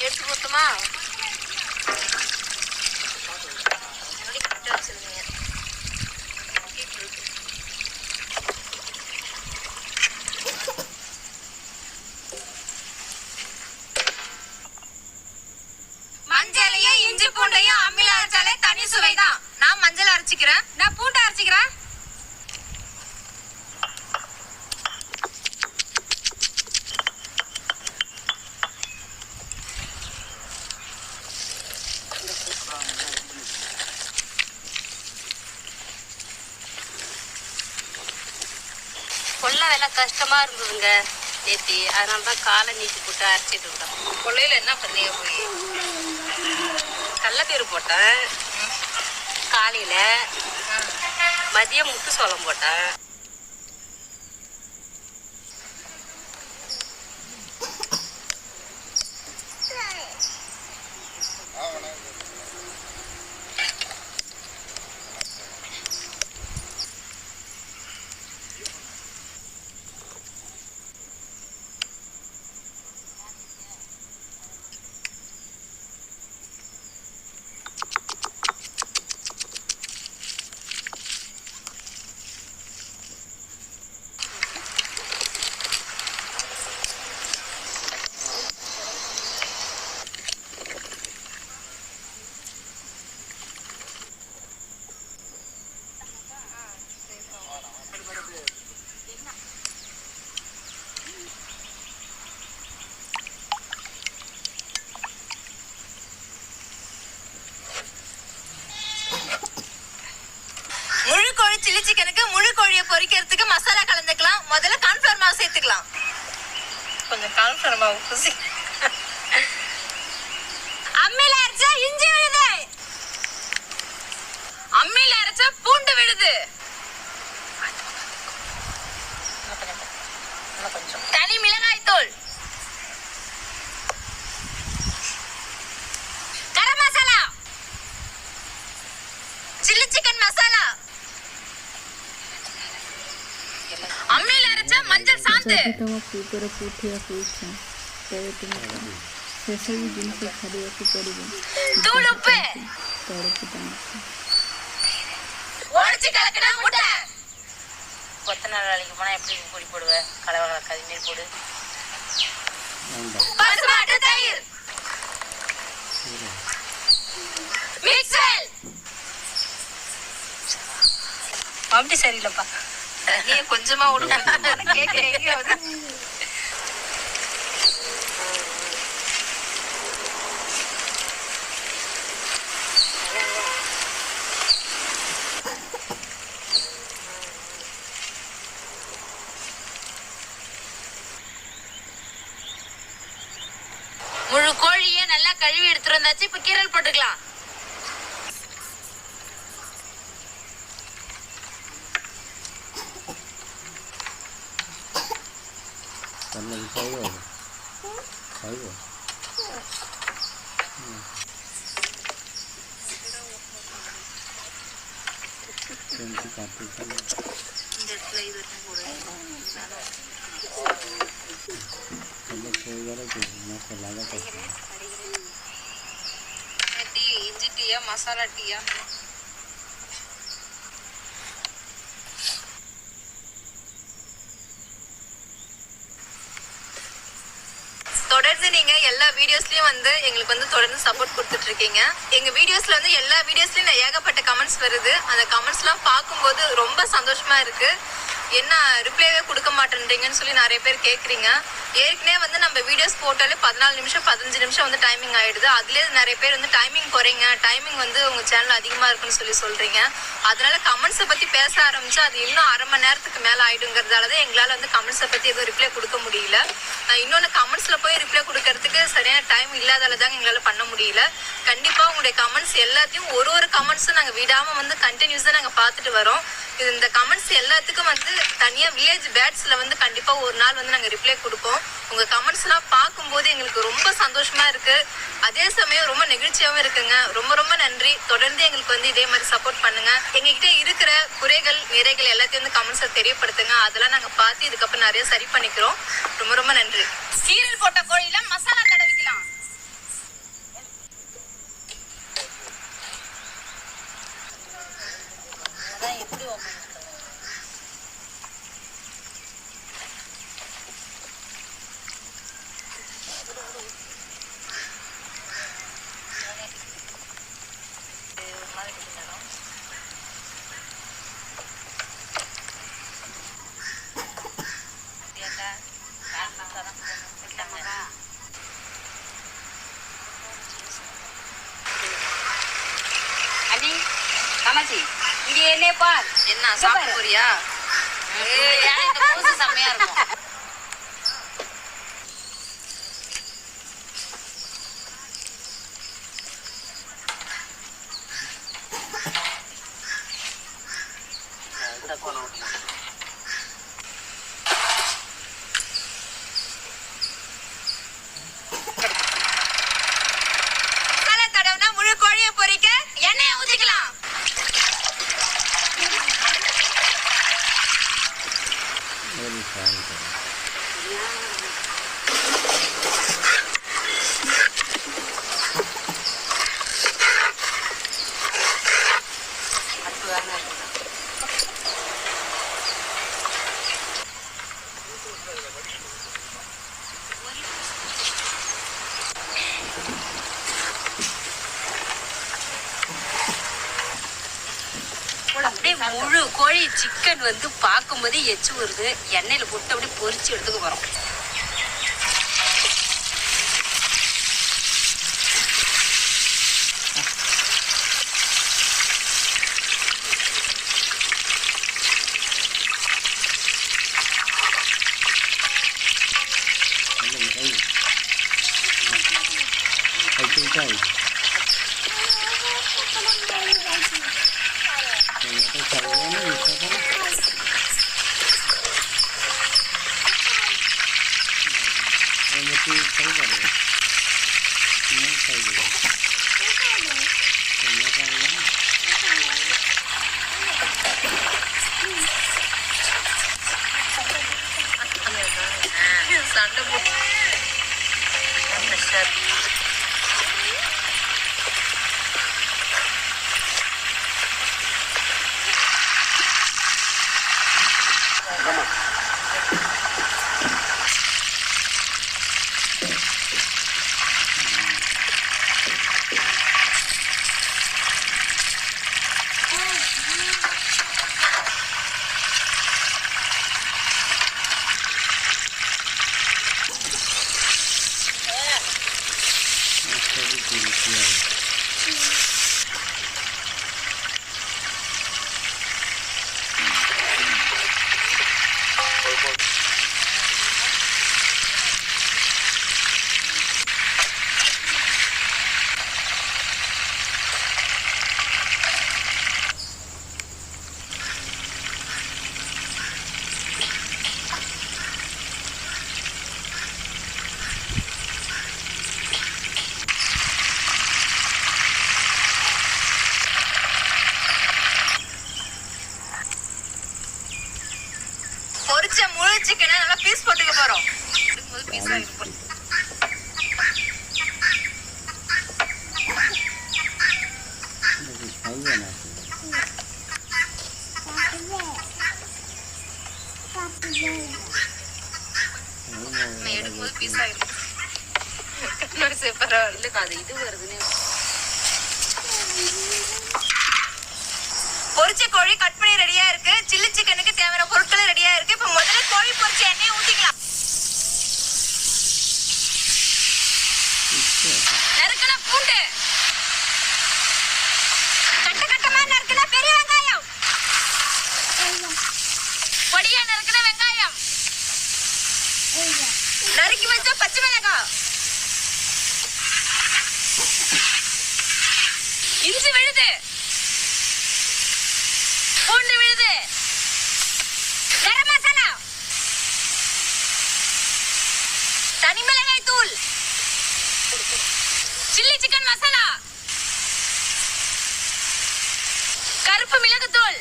எடுத்து கொடுத்துமா மஞ்சளையும் இஞ்சி பூண்டையும் அம்மில அரைச்சாலே தனி சுவைதான். நான் மஞ்சள் அரைச்சிக்கிறேன், நான் பூண்டை அரைச்சிக்கிறேன். கொள்ளை வேலை கஷ்டமா இருந்ததுங்க நேத்தி, அதனாலதான் காலை நீட்டி போட்டு அரைச்சிட்டு இருக்கோம். கொள்ளையில என்ன பண்ணீங்க? போய் கடலப்பயிறு போட்டேன் காலையில, மதியம் முத்து சோளம் போட்டேன். சில்லி சிக்கனுக்கு முழு கோழியை பொரிக்கிறதுக்கு மசாலா கலந்துக்கலாம். முதல்ல கார்ன்ஃபிளவர் மாவு சேர்த்துக்கலாம். கொஞ்சம் கார்ன்ஃபிளவர் மாவு பூசி அம்மியில அரைச்சா இஞ்சி விழுது, அம்மியில அரைச்சா பூண்டு விழுது, தனி மிளகாய் தூள், கரம் மசாலா, சில்லி சிக்கன் மசாலா, அம்மியில அரைச்ச மஞ்சள் சாந்து. தூள் உப்பு, உடைச்சு கலக்கினா முட்டை. கொத்தனார் வேலைக்கு போனா எப்படி பொடி போடுவேன்? கலவர கதிநீர் போடு. பசுமாட்டு தயிர், மிக்சல். அப்படி சரியில்லப்பா, நீ கொஞ்சமா விடுங்க. முழு கோழியை நல்லா கழுவி எடுத்துட்டு வந்தாச்சு. இப்ப கீரல் போட்டுக்கலாம். இஞ்சி டீயா மசாலா டீயா? தொடர்ந்து நீங்க எல்லா வீடியோஸ்லயும் வந்து எங்களுக்கு வந்து தொடர்ந்து சப்போர்ட் கொடுத்துட்டு இருக்கீங்க. எங்க வீடியோஸ்ல வந்து எல்லா வீடியோஸ்லயும் ஏகப்பட்ட கமெண்ட்ஸ் வருது. அந்த கமெண்ட்ஸ் எல்லாம் பார்க்கும்போது ரொம்ப சந்தோஷமா இருக்கு. என்ன ரிப்ளைவே கொடுக்க மாட்டேன்றீங்கன்னு சொல்லி நிறைய பேர் கேட்குறீங்க. ஏற்கனவே வந்து நம்ம வீடியோஸ் போட்டாலே 14 நிமிஷம் 15 நிமிஷம் வந்து டைமிங் ஆயிடுது. அதுலேயே நிறைய பேர் வந்து டைமிங் குறைங்க, டைமிங் வந்து உங்க சேனல் அதிகமா இருக்குன்னு சொல்லி சொல்றீங்க. அதனால கமெண்ட்ஸை பத்தி பேச ஆரம்பிச்சா அது இன்னும் அரை மணி நேரத்துக்கு மேல ஆயிடுங்கிறதாலதான் எங்களால வந்து கமெண்ட்ஸை பத்தி எதுவும் ரிப்ளை கொடுக்க முடியல. இன்னொன்னு கமெண்ட்ஸ்ல போய் ரிப்ளை கொடுக்கறதுக்கு சரியான டைம் இல்லாதாலதாங்க எங்களால பண்ண முடியல. கண்டிப்பா உங்களுடைய கமெண்ட்ஸ் எல்லாத்தையும் ஒரு கமெண்ட்ஸும் நாங்க விடாம வந்து கண்டினியூஸா நாங்க பாத்துட்டு வரோம். இந்த கமெண்ட்ஸ் எல்லாத்துக்கும் வந்து தனியா வில்லேஜ் பேட்ஸ்ல வந்து கண்டிப்பா ஒரு நாள் வந்து நாங்க ரிப்ளை கொடுப்போம். பண்ணியிருக்கோம். உங்க கமெண்ட்ஸ் எல்லாம் பார்க்கும்போது எங்களுக்கு ரொம்ப சந்தோஷமா இருக்கு. அதே சமயம் ரொம்ப நெகிழ்ச்சியாவும் இருக்குங்க. ரொம்ப ரொம்ப நன்றி. தொடர்ந்து எங்களுக்கு வந்து இதே மாதிரி சப்போர்ட் பண்ணுங்க. எங்ககிட்ட இருக்கிற குறைகள் நிறைகள் எல்லாத்தையும் வந்து கமெண்ட்ஸ்ல தெரியப்படுத்துங்க. அதெல்லாம் நாங்க பார்த்து இதுக்கப்புறம் நிறைய சரி பண்ணிக்கிறோம். ரொம்ப ரொம்ப நன்றி. சீரல் போட்ட கோழியில மசாலா தடவிக்கலாம். எப்படி இங்க என்ன பார் என்ன சாப்பிட போறியா? இந்த பூசு செம்மையா இருக்கும். தடவுனா முழு கோழியை பொரிக்க எண்ணெயை ஊத்திக்கலாம். அப்படியே முழு கோழி சிக்கன் வந்து பார்க்கும்போது எச்சு வருது. எண்ணெயில போட்டு அப்படியே பொரிச்சு எடுத்துக்க போறோம். சண்டை போட்டு பொரிச்ச முழு சிக்கனை நல்லா பீஸ் போட்டுக்க போறோம். பீஸ் ஆகிருப்போம். எடுக்கும்போது பீஸ் ஆகிருக்கும். அது இது வருதுன்னு பொரிச்ச கோழி கட் பண்ணி ரெடியா இருக்கு. சில்லி சிக்கனுக்கு தேவையான பொருட்கள் ரெடியா இருக்கு. இப்ப முதல்ல கோழி பொரிச்ச எண்ணெயை ஊத்திக்கலாம். நறுக்கல பூண்டு, கட்ட கட்டமா நறுக்கல பெரிய வெங்காயம், பொடியா நறுக்கல வெங்காயம், நறுக்கி வச்ச பச்சை மிளகாய், இஞ்சி விழுது, பூண்டு விழுது, கரம் மசாலா, சில்லி சிக்கன் மசாலா, கருப்பு மிளகுத்தூள்,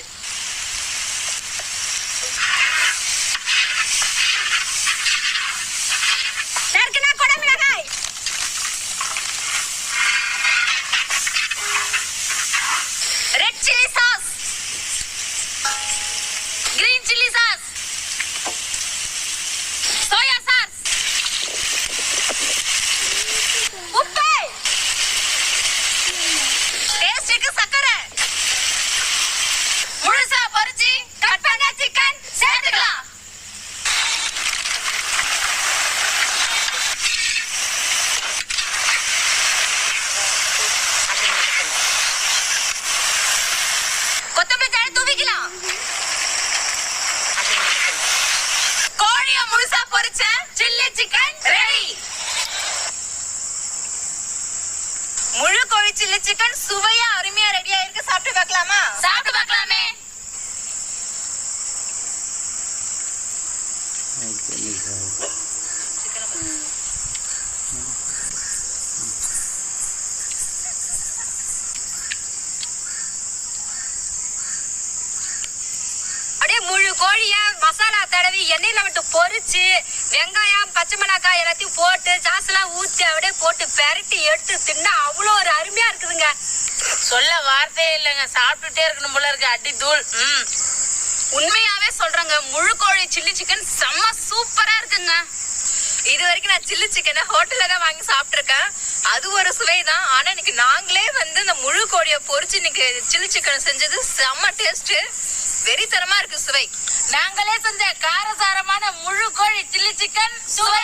நறுக்குன குடமிளகாய், red chilli sauce, green chilli sauce, soya sauce, உப்பு, டேஸ்டுக்கு சக்கரை, முழுசா பொரிச்சு கட் பண்ண சிக்கன் சேர்த்துக்கலாம். கொத்தமல்லி தழை தூவிக்கலாம். கோழிய முழுசா பொரிச்ச சில்லி சிக்கன் ரெடி. முழு கோழி சில்லி சிக்கன் சுவையா அருமையா ரெடியா இருக்கு. சாப்பிட்டு பார்க்கலாமா? சாப்பிட்டு பார்க்கலாமே. அப்படியே முழு கோழிய மசாலா தடவி எண்ணெயில விட்டு பொரிச்சு வெங்காயம் பச்சை மிளகாய் எல்லாத்தையும் போட்டு சாஸ்லாம் ஊத்தி அப்படியே போட்டு பெரட்டி எடுத்து தின்னா அவ்வளோ ஒரு அருமையா இருக்குதுங்க. சொல்ல வார்த்தையே இல்லைங்க. சாப்பிட்டுட்டே இருக்கணும் போல இருக்கு. அடி தூள். உண்மையாவே சொல்றேங்க, முழு கோழி சில்லி சிக்கன் செம்ம சூப்பரா இருக்குங்க. இது வரைக்கும் நான் சில்லி சிக்கனை ஹோட்டல்ல தான் வாங்கி சாப்பிட்டுருக்கேன். அது ஒரு சுவை தான். ஆனா இன்னைக்கு நாங்களே வந்து இந்த முழு கோழியை பொரிச்சு இன்னைக்கு சில்லி சிக்கன் செஞ்சது செம்ம டேஸ்ட். வெறித்தனமா இருக்கு சுவை. நாங்களே செஞ்ச காரசாரமான முழு கோழி சில்லி சிக்கன் சுவை